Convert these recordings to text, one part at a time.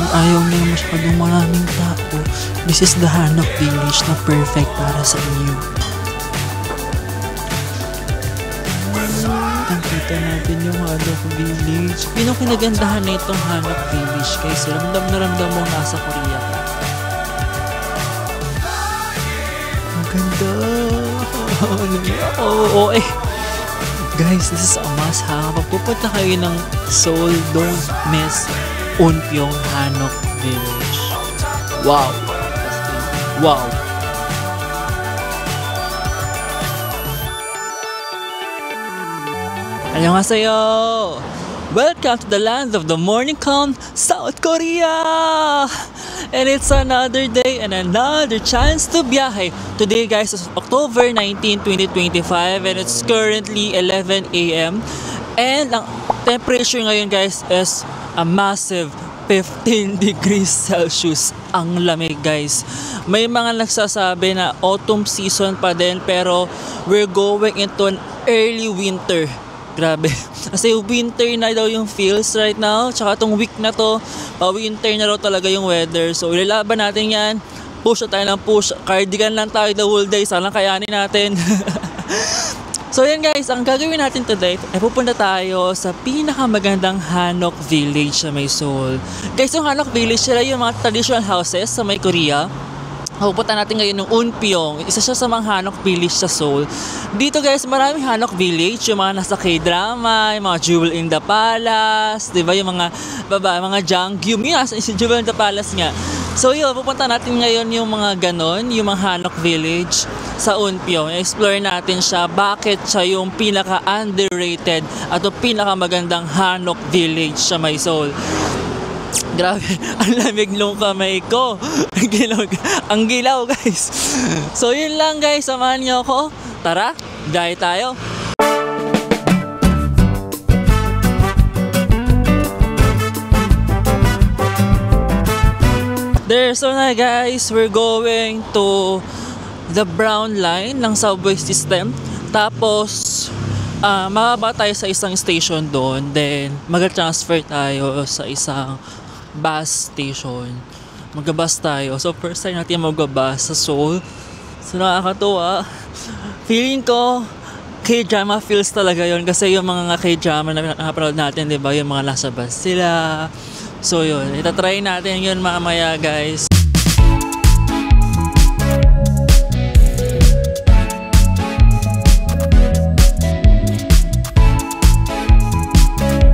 ayaw niya masyadong maraming tao, this is the Hanok Village na perfect para sa inyo. Nakita natin yung Hanok Village. Yun ang kinagandahan na itong Hanok Village guys. Ramdam na ramdam mo nasa Korea ka. Ang ganda. Oo, guys, this is a must ha. Kapag pupunta kayo ng Seoul, don't miss Eunpyeong Hanok Village. Wow. Wow. Annyeonghaseyo! Welcome to the land of the morning calm, South Korea! And it's another day and another chance to biyahe. Today guys is October 19, 2025 and it's currently 11 a.m. And ang temperature ngayon guys is a massive 15 degrees Celsius. Ang lamig guys. May mga nagsasabi na autumn season pa din pero we're going into an early winter. Grabe. Kasi winter na daw yung feels right now. Tsaka tong week na to, winter na raw talaga yung weather. So, ilalaban natin yan. Push na tayo ng push. Cardigan lang tayo the whole day. Sana kayanin natin. So, yan guys. Ang gagawin natin today, ay pupunta tayo sa pinakamagandang Hanok Village sa may Seoul. Guys, yung Hanok Village, sila yung mga traditional houses sa may Korea. Pupunta natin ngayon ng Eunpyeong. Isa siya sa mga Hanok Village sa Seoul. Dito guys, maraming Hanok Village. Yung mga nasa K-drama, yung mga Jewel in the Palace, diba? Yung mga mga Jangyum. Yung nasa Jewel in the Palace nga. So yun, pupunta natin ngayon yung mga ganon, yung mga Hanok Village sa Eunpyeong. Explore natin siya, bakit siya yung pinaka-underrated at yung pinaka-magandang Hanok Village sa may Seoul. Grabe, ang lamig nung kamay ko. Ang gilaw guys. So yun lang guys, samahan niyo ako. Tara, biyahe tayo. There, so na guys, we're going to the brown line ng subway system. Tapos mababa tayo sa isang station doon. Then mag-transfer tayo sa isang bus station. Mag-bus tayo. So first time natin mag-bus sa Seoul. So nakakatuwa. Feeling ko K-drama feels talaga yon kasi yung mga K-drama na napanood natin, di ba? Yung mga nasa bus sila. So yun, itatry natin yun mamaya guys.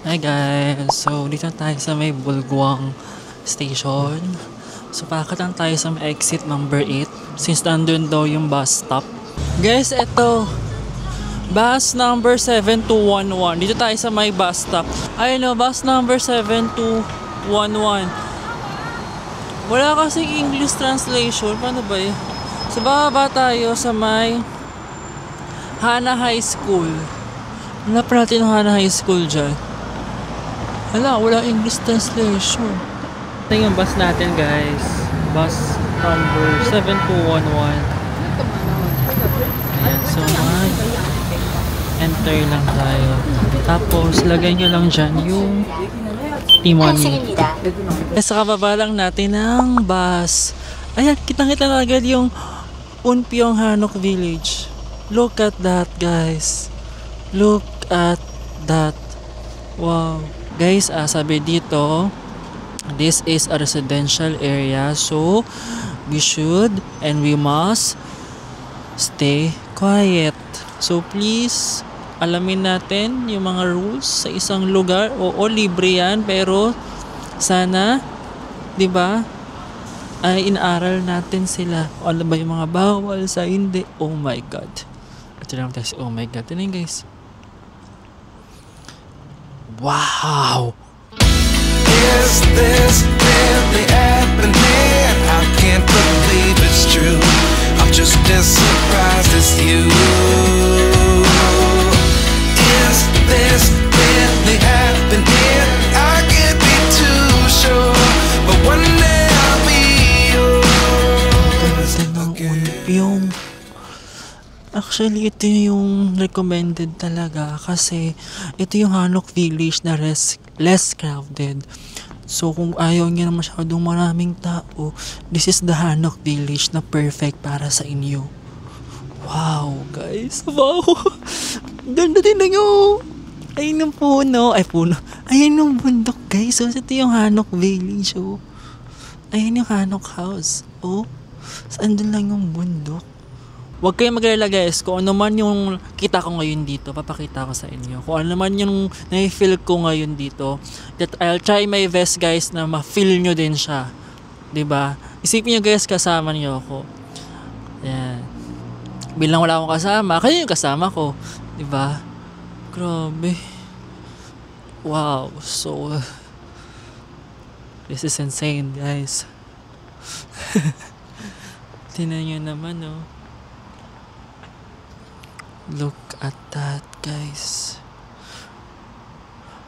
Hi guys, so dito tayo sa may Bulgwang Station. So pakatan tayo sa may exit number 8 since nandun daw yung bus stop. Guys, eto bus number 7211. Dito tayo sa may bus stop. Ayun no, bus number 7211. Wala kasing English translation. Paano ba yun? So bababa tayo sa may Hana High School. Hanap natin ang Hana High School dyan. Wala English translation. Ito yung bus natin guys. Bus number 7211. Ayan, so enter lang tayo. Tapos lagay nyo lang dyan yung T-money. Sa kababa lang natin ng bus. Ayan, kitang-kita na agad yung Eunpyeong Hanok Village. Look at that guys. Look at that. Wow. Guys, sabi dito, this is a residential area, so we should and we must stay quiet. So please, alamin natin yung mga rules sa isang lugar. Oo, libre yan, pero sana, di ba, ay inaaral natin sila. O ano ba yung mga bawal sa hindi? Oh my God. Ito lang tayo. Oh my God. Ito na guys. Wow! Is this really happening? I can't believe it's true. I'm just as surprised as you. Is this really happening? I can't be too sure, but one day I'll be yours again. Actually, ito yung recommended talaga kasi ito yung Hanok Village na less crowded. So kung ayaw niya na masyadong maraming tao, this is the Hanok Village na perfect para sa inyo. Wow, guys. Wow. Ganda din na nyo. Ayun yung puno. Ay, puno. Ayun yung bundok, guys. So, ito yung Hanok Village, oh. Ayun yung Hanok House. Oh. Saan doon lang yung bundok? Huwag kayong mag-alala, guys. Kung ano man yung kita ko ngayon dito, papakita ko sa inyo. Kung ano man yung na-feel ko ngayon dito, that I'll try my best, guys, na ma-feel nyo din siya. 'Di ba? Isipin nyo, guys, kasama nyo ako. Ayan. Bilang wala akong kasama, kayo yung kasama ko. 'Di ba? Grabe. Wow. So, this is insane, guys. Tingnan nyo naman, oh. Look at that, guys.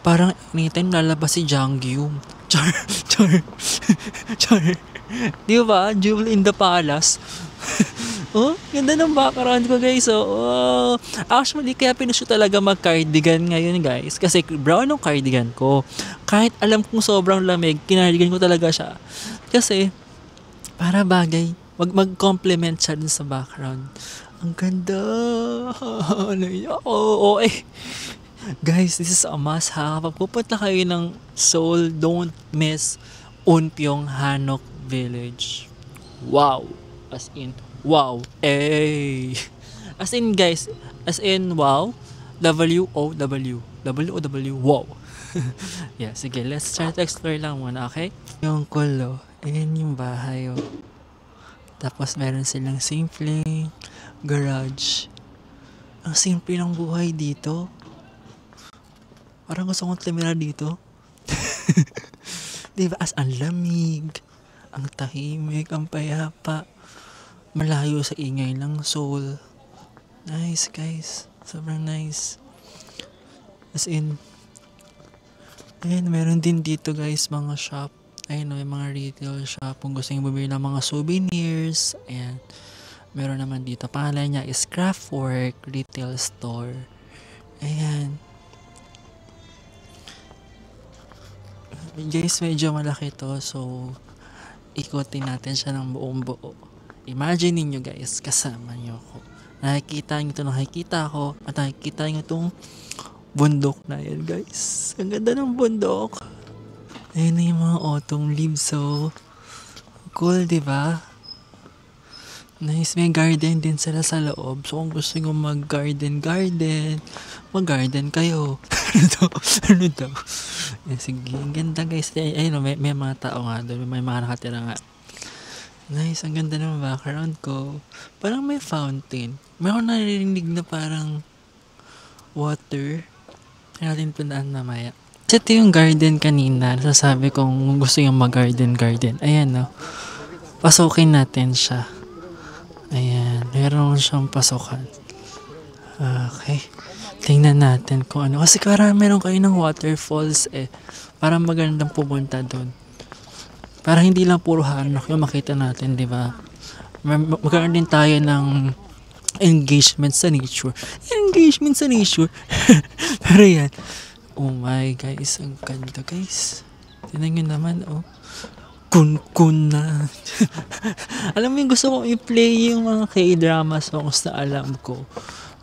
Parang anytime lalabas si Janggyum. Char. Di ba? Jewel in the palace. Oh, ganda ng background ko, guys. Oh, actually, kaya pinusyo talaga mag-cardigan ngayon, guys. Kasi brown yung cardigan ko. Kahit alam kong sobrang lamig, kinardigan ko talaga siya. Kasi, para bagay, mag-complement siya dun sa background. Ang ganda. Oh, eh. Guys, this is a must ha. Kapag pupunta kayo ng Seoul, don't miss Unpyong Hanok Village. Wow. As in, wow. Eh. As in, guys. As in, wow. W-O-W. W-O-W. Wow. Yeah, sige. Let's try to explore lang muna, okay? Yung kulo. Ayan yung bahay, oh. Tapos, meron silang simpleng garage. Ang simple ng buhay dito. Parang gusto kong tumira dito. Diba? As ang lamig, ang tahimik, ang payapa. Malayo sa ingay ng Seoul. Nice, guys. Sobrang nice. As in, ayun, meron din dito, guys, mga shop. Ayun, may mga retail shop. Kung gusto nyo bumili ng mga souvenirs. Ayan. Meron naman dito. Pangalan niya is Craftwork Retail Store. Ayan. Guys, medyo malaki to. So, ikutin natin siya ng buong buo. Imagine niyo, guys, kasama niyo ako. Nakikita niyo ito, nakikita ko. At nakikita niyo itong bundok na yan, guys. Ang ganda ng bundok. Ayun na yung mga autumn leaves. So, cool, diba? Nice. May garden din sila sa loob. So, kung gusto nyo mag-garden kayo. Ano daw? Eh, sige, ang ganda, guys. Ayun, may mga tao nga doon. May mga nakatira nga. Nice, ang ganda ng background ko. Parang may fountain. Meron narinig na parang water. Kaya natin punaan mamaya. Ito yung garden kanina. Sasabi kong gusto yung mag-garden. Ayan, no. Pasukin natin siya. Ayan. Meron siyang pasukan. Okay. Tingnan natin kung ano. Kasi meron kayo ng waterfalls eh. Parang magandang pumunta doon. Para hindi lang puro Hanok yung makita natin, di ba? Magkaroon din tayo ng engagement sa nature. Pero yan. Oh my, guys. Ang ganda, guys. Tignan nyo naman, oh. Kun na. Alam mo yung gusto kong i-play yung mga K-drama songs na alam ko.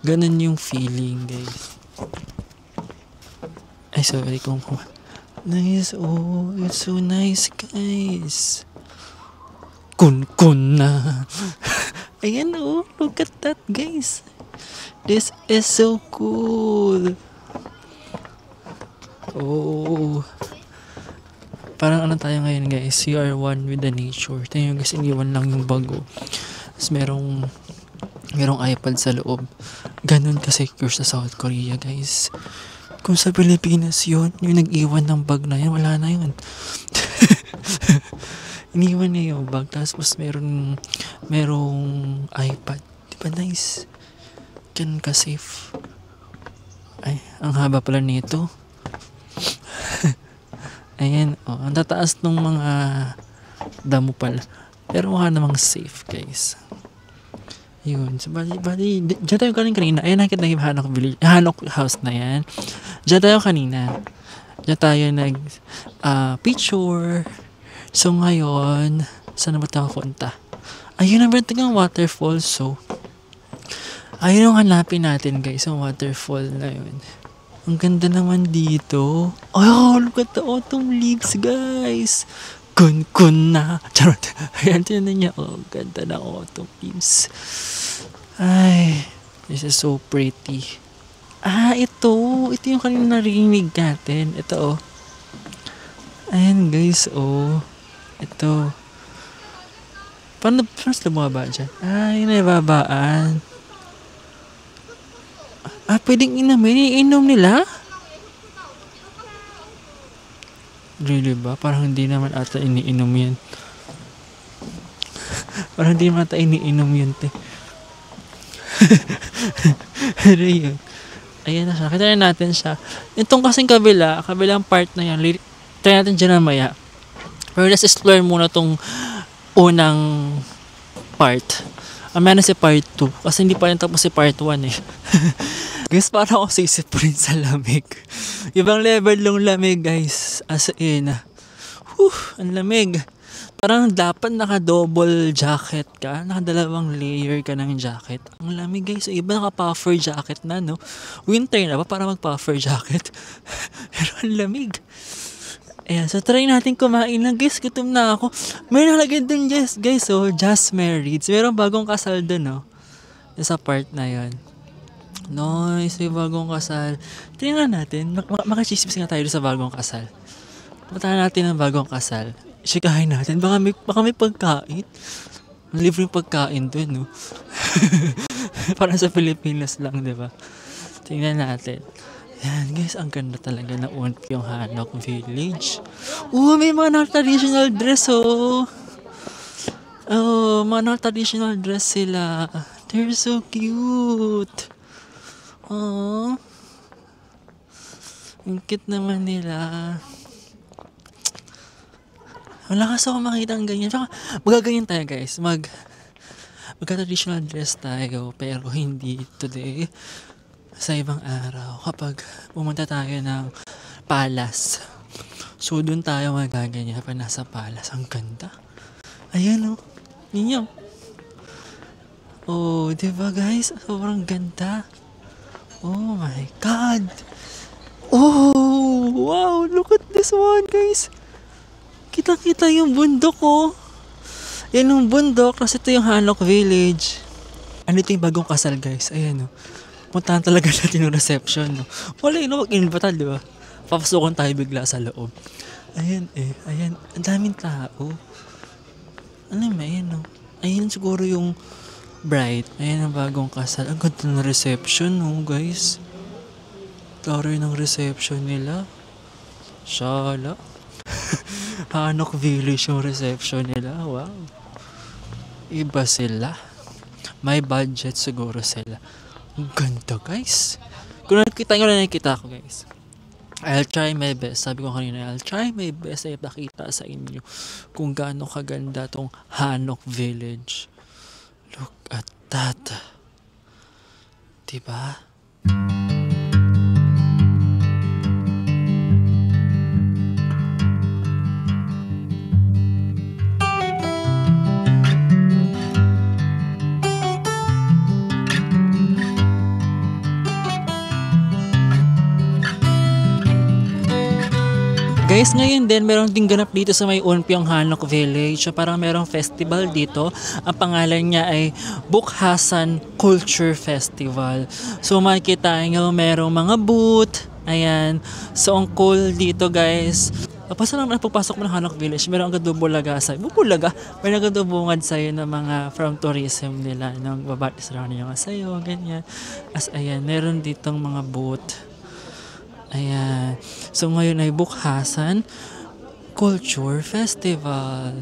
Ganun yung feeling, guys. Ay, sorry kung nice. Oh, it's so nice, guys. Kun na. Ayan, oh. Look at that, guys. This is so cool. Oh. Parang ano tayo ngayon, guys. You are one with the nature. Tayo guys, iniwan lang yung bago. Tapos merong iPad sa loob. Ganun ka-secure sa South Korea, guys. Kung sa Pilipinas yun, yung nag-iwan ng bag na yun, wala na yun. Iniwan na yung bag. Tapos merong iPad. Diba nice? Ganun ka-safe. Ay, ang haba pala nito. Ayan, oh, ang tataas ng mga damo pala. Pero mukha namang safe, guys. Yun. So, bali, dyan tayo kanina. Ayan, nakita yung Hanok Village. Hanok House na yan. Dyan tayo kanina. Diyan tayo nag picture. So ngayon, saan naman tayo punta? Ayun naman tagang waterfall. So, ayun yung hanapin natin guys, yung waterfall na yun. Ang ganda naman dito. Oh, look at the autumn leaves guys. Kun na. Charot. Ayan, tinan niya. Oh, ganda ng autumn leaves. Ay, this is so pretty. Ito. Ito yung kanina narinig natin. Ito oh. Ayan guys, oh. Ito. Paano sila bumaba dyan? Yung nababaan. Pwedeng inumin. Iinom nila? Really ba? Parang hindi naman ata iniinom yan. Parang hindi naman ata iniinom yun, te. Pero yun. Ayan na siya. Kita na natin siya. Itong kasing kabilang part na yan. Try natin dyan namaya. Pero let's explore muna tong unang part. Meron si part 2. Kasi hindi pa rin tapos si part 1 eh. Guys, parang ako sisip rin sa lamig. Ibang level ng lamig guys. As in, ang lamig. Parang dapat naka-double jacket ka. Naka-2 layer ka ng jacket. Ang lamig guys. Iba naka-puffer jacket na, no? Winter na ba para mag-puffer jacket? Pero ang lamig. Ayan, so try natin kumain na guys. Gutom na ako. May nalagay dun guys, so just married. So, merong bagong kasal dun, no? Sa part na yon. Nice, may bagong kasal. Tingnan natin. Makachismis nga tayo sa bagong kasal. Puntahan natin ang bagong kasal. Sikahin natin. Baka may pagkain. Libreng pagkain dun, no? Parang sa Pilipinas lang, di ba? Tingnan natin. Yan, guys, ang ganda talaga na yung Hanok Village. May mga traditional dress, oh. Mga traditional dress sila. They're so cute. Oh. Ang cute naman nila. Wala kasi ako makita ang ganyan. Saka, magaganyan tayo, guys. Magka-traditional dress tayo, pero hindi today. Sa ibang araw, kapag pumunta tayo ng palace. So, doon tayo magaganyan pa nasa palace. Ang ganda. Ayan, oh. Ninyo. Oh, diba guys? Sobrang ganda. Oh my God. Oh, wow. Look at this one, guys. Kita-kita yung bundok, oh. Yan yung bundok. Kasi ito yung Hanok Village. Ano ito yung bagong kasal, guys? Ayan, oh. Puntahan talaga natin yung reception, no? Wala yun, mag-invital, di ba? Papasukan tayo bigla sa loob. Ayan, ayan. Ang daming tao. Ano yung ayan, no? Ayan siguro yung bride. Ayan ang bagong kasal. Ang ganda ng reception, no, guys? Klaro ng reception nila. Shala. Hanok Village yung reception nila. Wow. Iba sila. May budget siguro sila. Ang ganda, guys. Kung nakikita nyo na nakikita ko, guys. I'll try my best. Sabi ko kanina, I'll try my best na ipakita sa inyo kung gaano kaganda tong Hanok Village. Look at that. Diba? Guys, ngayon din, meron ding ganap dito sa may Unpyong Hanok Village. So, parang merong festival dito. Ang pangalan niya ay Bukhasan Culture Festival. So, makikita nyo, merong mga booth. Ayan. So, ang cool dito, guys. Tapos lang pagpasok mo ng Hanok Village, meron agad bubulaga sa'yo. Bubulaga? May nagadubungad sa'yo ng mga from tourism nila. Nang babatis lang nyo nga sa'yo, ganyan. As, ayan, meron ditong mga booth. Ayan. So, ngayon ay Bukhasan Culture Festival.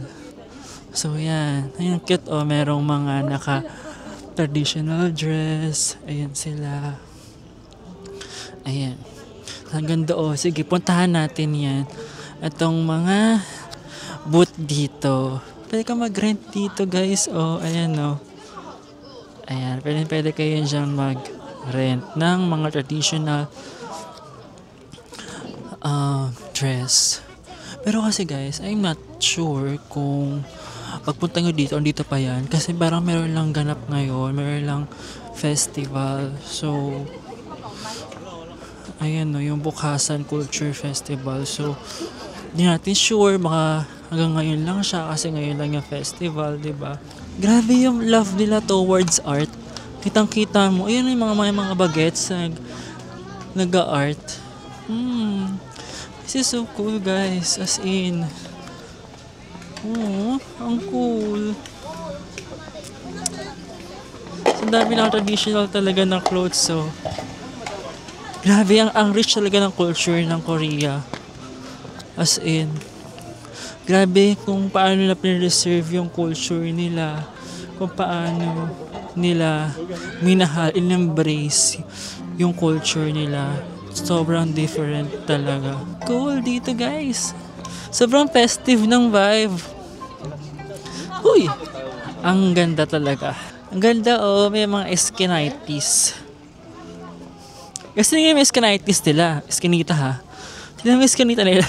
So, yan. Ayan, cute. Oh, merong mga naka-traditional dress. Ayan sila. Ayan. Ang ganda. Oh, sige, puntahan natin yan. Itong mga booth dito. Pwede ka mag-rent dito, guys. Oh, ayan, oh. Ayan. Pwede kayo dyan mag-rent ng mga traditional dress. Pero kasi guys, I'm not sure kung pagpunta nyo dito, dito pa yan. Kasi parang meron lang ganap ngayon, meron lang festival. So, ayan no, yung Bukhasan Culture Festival. So, di natin sure, baka hanggang ngayon lang siya kasi ngayon lang yung festival, di ba? Grabe yung love nila towards art. Kitang-kita mo, ayun yung mga bagets nag-art. This is so cool guys, as in. Oh, ang cool. So, dami na traditional talaga ng clothes, so. Grabe, ang rich talaga ng culture ng Korea. As in, grabe kung paano nila preserve yung culture nila, kung paano nila minahal, in-embrace yung culture nila. Sobrang different talaga. Cool dito guys. Sobrang festive ng vibe. Uy, ang ganda talaga. Ang ganda may mga Eskenites. Kasi yung Eskenites nila, Eskenita ha. Tignan mo Eskenita nila.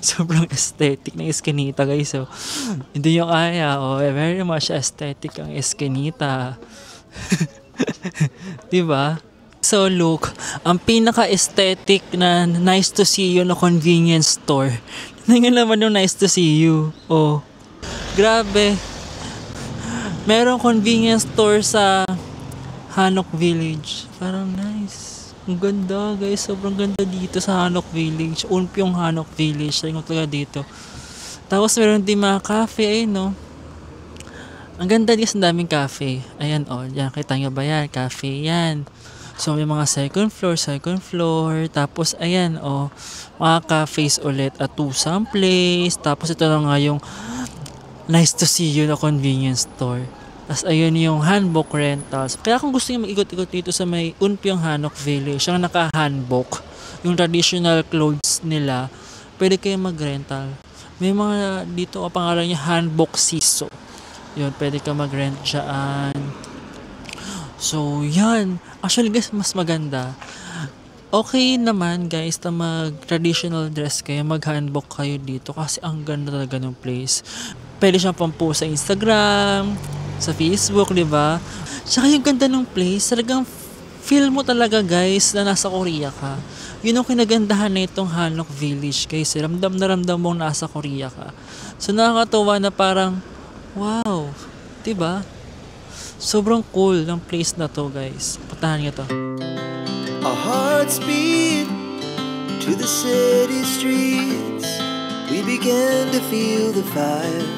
Sobrang aesthetic ng Eskenita guys. So, hindi nyo kaya. Very much aesthetic ang Eskenita. Diba? So look, ang pinaka-aesthetic na nice to see you na convenience store. Tingnan naman yung nice to see you. Oh, grabe. Merong convenience store sa Hanok Village. Parang nice. Ang ganda guys, sobrang ganda dito sa Hanok Village. Unpyong Hanok Village, tingnan talaga dito. Tapos meron din mga cafe, no? Ang ganda dito, ang daming cafe. Ayan, yan, kita nyo ba yan? Cafe yan. So may mga second floor. Tapos ayan, mga cafes ulit at Tusam Place. Tapos ito na nga yung nice to see you na convenience store. Tapos ayun yung hanbok rentals. Kaya kung gusto nyo mag-ikot-ikot dito sa may Unpyong Hanok Village, yung naka-hanbok, yung traditional clothes nila, pwede kayo mag-rental. May mga dito, pangalan niya Hanbok Siso. Yun, pwede ka mag-rent dyan. So, yan. Actually guys, mas maganda. Okay naman guys na mag-traditional dress kayo, mag-hanbok kayo dito kasi ang ganda talaga ng place. Pwede siyang pampost sa Instagram, sa Facebook, di ba? Tsaka yung ganda ng place, talagang feel mo talaga guys na nasa Korea ka. Yun ang kinagandahan na itong Hanok Village guys. Ramdam na ramdam mong nasa Korea ka. So nakakatuwa na parang, wow, di ba? Sobrang cool ng place na to guys. Puntahan nyo to. Our hearts beat to the city streets. We began to feel the fire.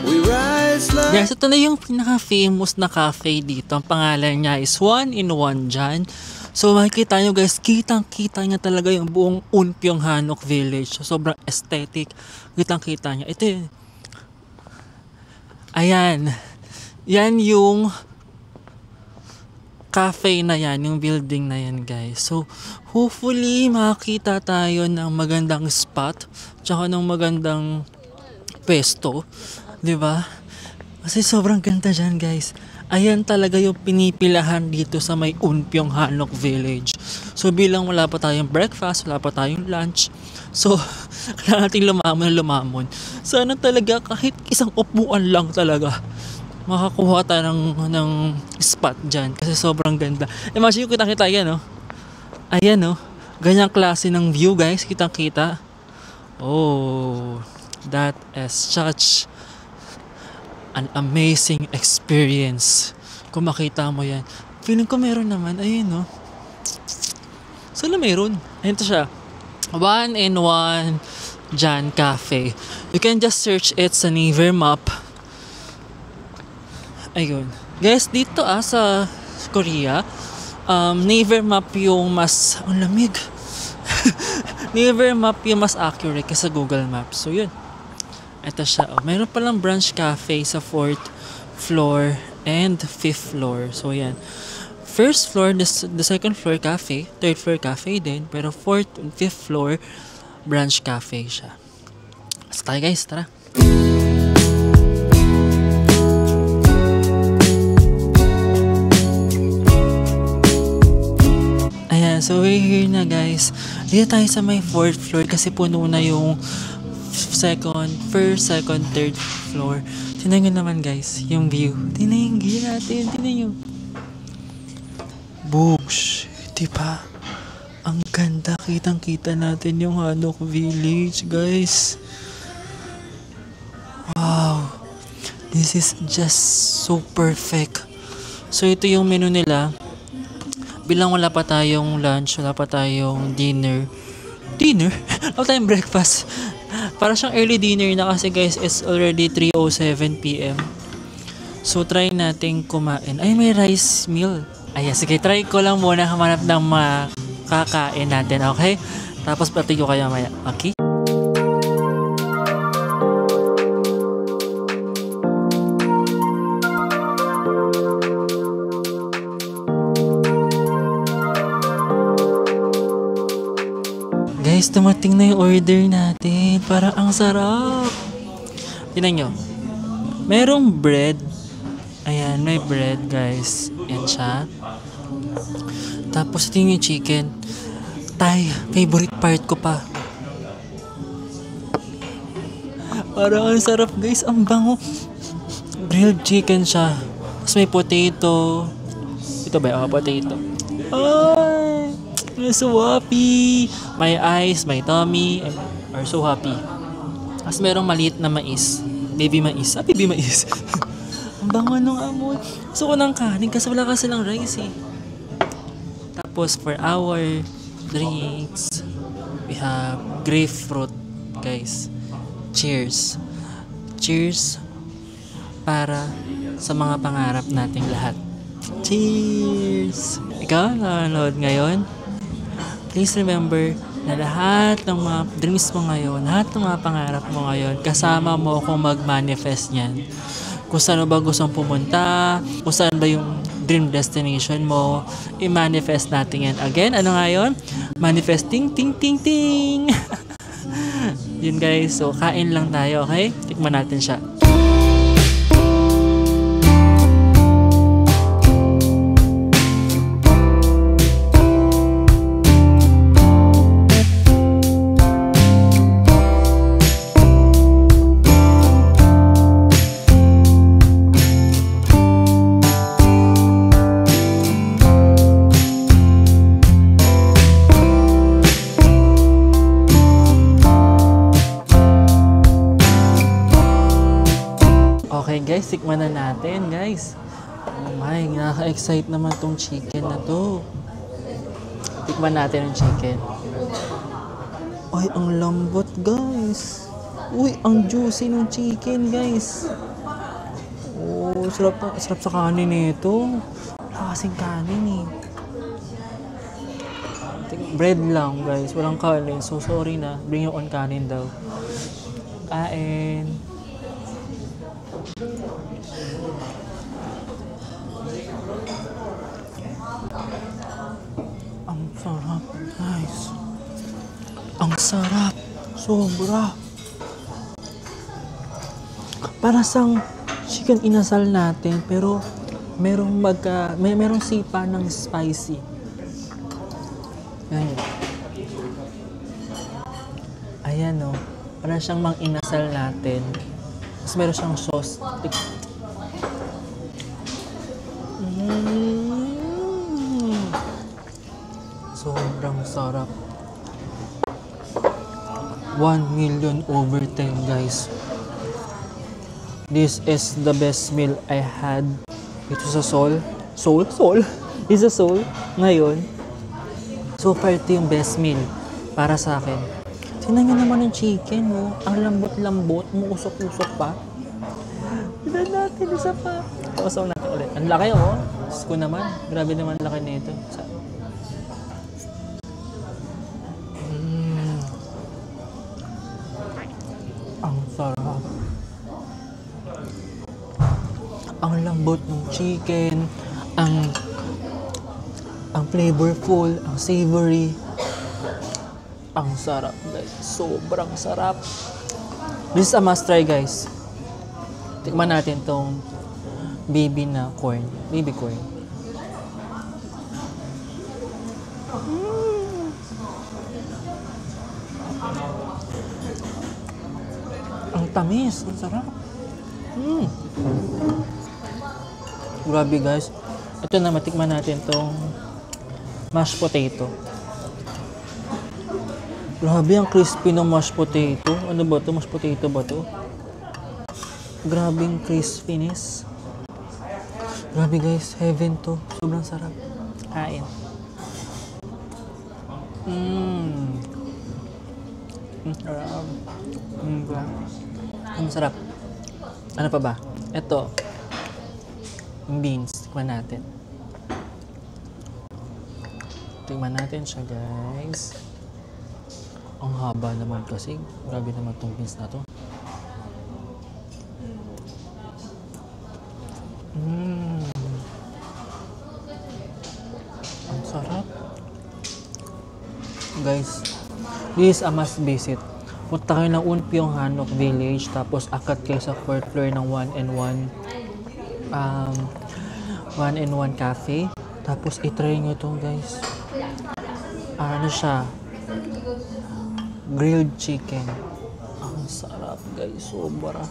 We rise like... Guys, ito na yung pinaka-famous na cafe dito. Ang pangalan niya is 1-in-1 dyan. So makikita nyo guys, kitang-kita niya talaga yung buong Unpyong Hanok Village. So, sobrang aesthetic. Kitang-kita niya. Ito yun. Ayan. Yan yung cafe na yan, yung building na yan guys. So, hopefully makakita tayo ng magandang spot tsaka ng magandang pwesto. Diba? Kasi sobrang ganda dyan guys. Ayan talaga yung pinipilahan dito sa may Unpyong Hanok Village. So, bilang wala pa tayong breakfast, wala pa tayong lunch. So, kailangan natin lumamon. Sana talaga kahit isang upuan lang talaga makakuha tayo ng spot dyan kasi sobrang ganda. Imagine yung kitang-kita yan, ayan, ganyang klase ng view guys, kitang-kita. Oh, that is such an amazing experience kung makita mo yan. Feeling ko meron naman, ayun, sana meron. Ayun to siya, 1-in-1 Jan Cafe. You can just search it sa Naver Map. Ayun. Guys, dito sa Korea, Naver Map yung mas, ang lamig. Naver Map yung mas accurate kaysa Google Maps. So, yun. Ito siya. Mayroon palang brunch cafe sa 4th floor and 5th floor. So, yan. First floor, the second floor cafe, third floor cafe din, pero 4th and 5th floor brunch cafe siya. So, tayo guys, tara. So So we're here na guys. Dito tayo sa may 4th floor kasi puno na yung first, second, third floor. Tingnan nyo naman guys, yung view. Tingnan yung view natin, tingnan nyo. Books, diba? Ang ganda, kitang-kita natin yung Hanok Village guys. Wow, this is just so perfect. So ito yung menu nila. Bilang wala pa tayong lunch, wala pa tayong dinner. Dinner? Wala tayong breakfast. Para siyang early dinner na kasi guys, it's already 3:07 PM. So try natin kumain. Ay, may rice meal. Ay, sige, try ko lang muna hamanap ng makakain natin, okay? Tapos pati ko kayo maya, okay? Guys, dumating na yung order natin. Parang ang sarap. Tingnan nyo. Merong bread. Ayan, may bread guys. Yan siya. Tapos ito yung chicken. Favorite part ko pa. Parang ang sarap guys. Ang bango. Grilled chicken siya. Tapos may potato. Ito ba? Potato. Ay! I'm so happy. My eyes, my tummy are so happy. Tapos merong maliit na mais. Baby mais. Baby mais. Ang bango nung amoy. Gusto ko ng kanin kasi wala kasi lang rice eh. Tapos for our drinks, we have grapefruit guys. Cheers. Cheers para sa mga pangarap nating lahat. Cheers! Ikaw, nanonood ngayon? Please remember na lahat ng mga dreams mo ngayon, lahat ng mga pangarap mo ngayon, kasama mo kung mag-manifest niyan. Kung saan ba gustong pumunta, kung saan ba yung dream destination mo, i-manifest natin yan. Again, ano nga yun? Manifesting, ting, ting, ting! Yun guys, so kain lang tayo, okay? Tikman natin siya. Okay guys, tikman na natin guys. Oh my, nakaka-excite naman tong chicken na to. Tikman natin yung chicken. Ay, ang lambot guys. Uy, ang juicy ng chicken guys. Oh, sarap sa kanin nito. Wala kasing kanin eh. Bread lang guys, walang kanin. So sorry na, bring your own kanin daw. Kain. Ang sarap guys. Ang sarap. Sobra. Para sang chicken inasal natin pero merong sipa ng spicy. Ayan. Ayan o. Para siyang mang inasal natin. Tapos meron siyang sauce. Sobrang sarap. 1 million over 10 guys. This is the best meal I had. Ito sa Seoul. It's a Seoul. Ngayon. So far ito yung best meal para sa akin. Tingnan nyo naman yung chicken, oh. Ang lambot-lambot, muusok-usok pa. Tignan natin, isa pa. Pausaw natin ulit. Ang laki, oh. Diyos ko naman. Grabe naman laki nito. Ang sarap. Ang lambot ng chicken. Ang flavorful, ang savory. Ang sarap guys. Sobrang sarap. This is a must try guys. Tikman natin tong baby na corn. Baby corn. Ang tamis, ang sarap. Grabe guys. Ito na, matikman natin tong mashed potato. Grabe ang crispy ng mashed potato. Ano ba to? Mashed potato ba to? Grabe ang crispiness. Grabe guys, heaven to. Sobrang sarap. Kain. Sarap. Ang sarap. Ano pa ba? Ito. Yung beans. Tikman natin. Tikman natin siya guys. Ang haba naman kasi. Grabe naman tong beans na to. Ang sarap. Guys, this is a must visit. Punta kayo ng Unpyong Hanok Village, tapos akat kayo sa 4th floor ng 1&1 Cafe. Tapos itry nyo ito guys. Ano siya? Grilled chicken. Ang sarap guys, sobra.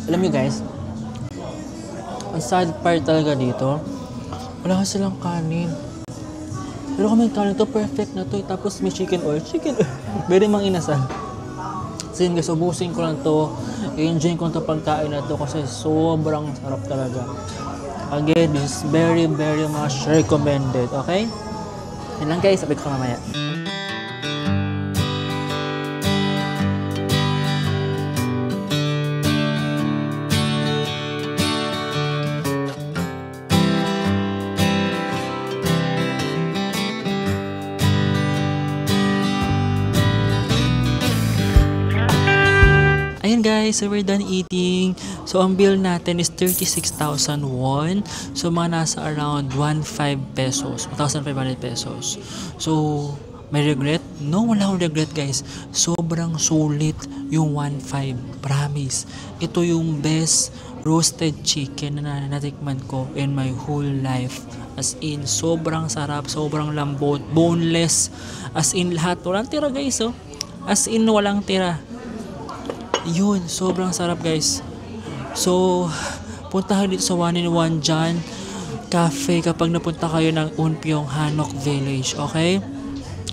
Alam nyo guys, ang sad part talaga dito, wala kasi silang kanin. Pero kung may kanin to, perfect na to. Tapos may chicken oil. Very mang inasal. So yun guys, ubusin ko lang to. I-enjoy ko to pagkain na to kasi sobrang sarap talaga. Again, this is very much recommended. Okay? Yan lang guys, sabi ko mamaya. Ayan guys, so we're done eating. So ang bill natin is 36,000 won. So mga nasa around 1,500 pesos, 1,500 pesos. So may regret? No, wala akong regret guys. Sobrang sulit yung 1,500. Promise. Ito yung best roasted chicken na natikman ko in my whole life. As in, sobrang sarap, sobrang lambot, boneless. As in, lahat. Walang tira guys, oh. As in, walang tira. Yun, sobrang sarap guys. So, punta kayo dito sa 1&1 dyan Cafe kapag napunta kayo ng Unpyong Hanok Village, okay?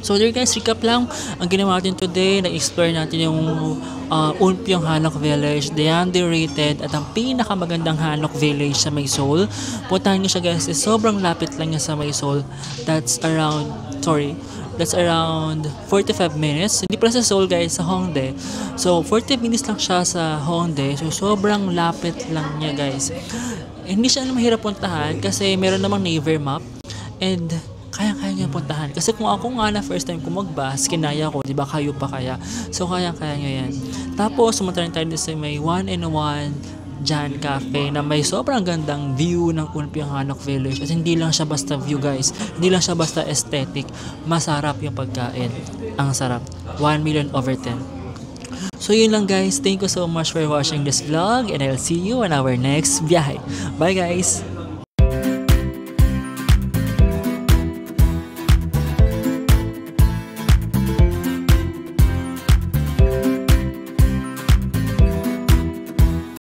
So there guys, recap lang ang ginawa natin today. Na-explore natin yung Unpyong Hanok Village, the underrated at ang pinakamagandang Hanok Village sa May Seoul. Puntahan nyo siya guys, sobrang lapit lang niya sa May Seoul. That's around 45 minutes. Hindi pala sa Seoul guys, sa Hongdae. So 40 minutes lang siya sa Hongdae. So sobrang lapit lang niya guys. Hindi siya mahirap puntahan kasi meron namang Naver map. And kaya-kaya niya puntahan. Kasi kung ako nga na first time ko mag-bus, kinaya ko, di ba kayo pa kaya? So kaya-kaya niya yan. Tapos sumunta rin tayo sa may 1&1 Jan Cafe na may sobrang gandang view ng Unpyong Hanok Village. At hindi lang siya basta view guys, hindi lang siya basta aesthetic, masarap yung pagkain. Ang sarap. 1 million over 10. So yun lang guys, thank you so much for watching this vlog and I'll see you on our next biyahe. Bye guys!